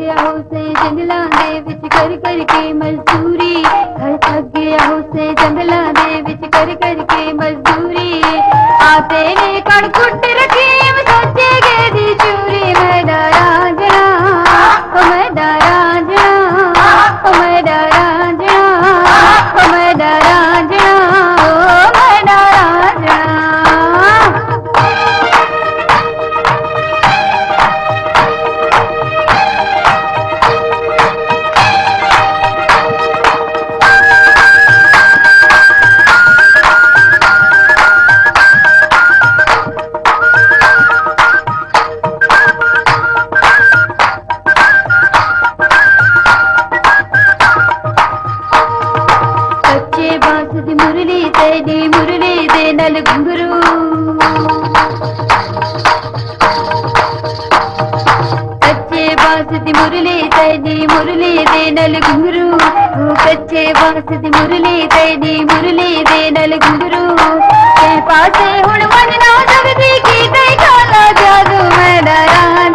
गया हो से जंगलां दे विच कर के मजदूरी, घर थक गया हो से जंगलां दे विच कर के मजदूरी। आते ने कण कुट रखी सोचे गे दी चूरी, मैं डरा जना ओ मैं डरा जना ओ मैं डरा जना ओ मैं डरा जना ओ मैं डरा जना। मुरली दे नल घुंघरू, कच्चे बांस दी मुरली दे नल घुंघरू, कच्चे बांस दी मुरली दे नल घुंघरू। के पासे हुण मन ना सकदी की कई खाला जादू, मैं डरा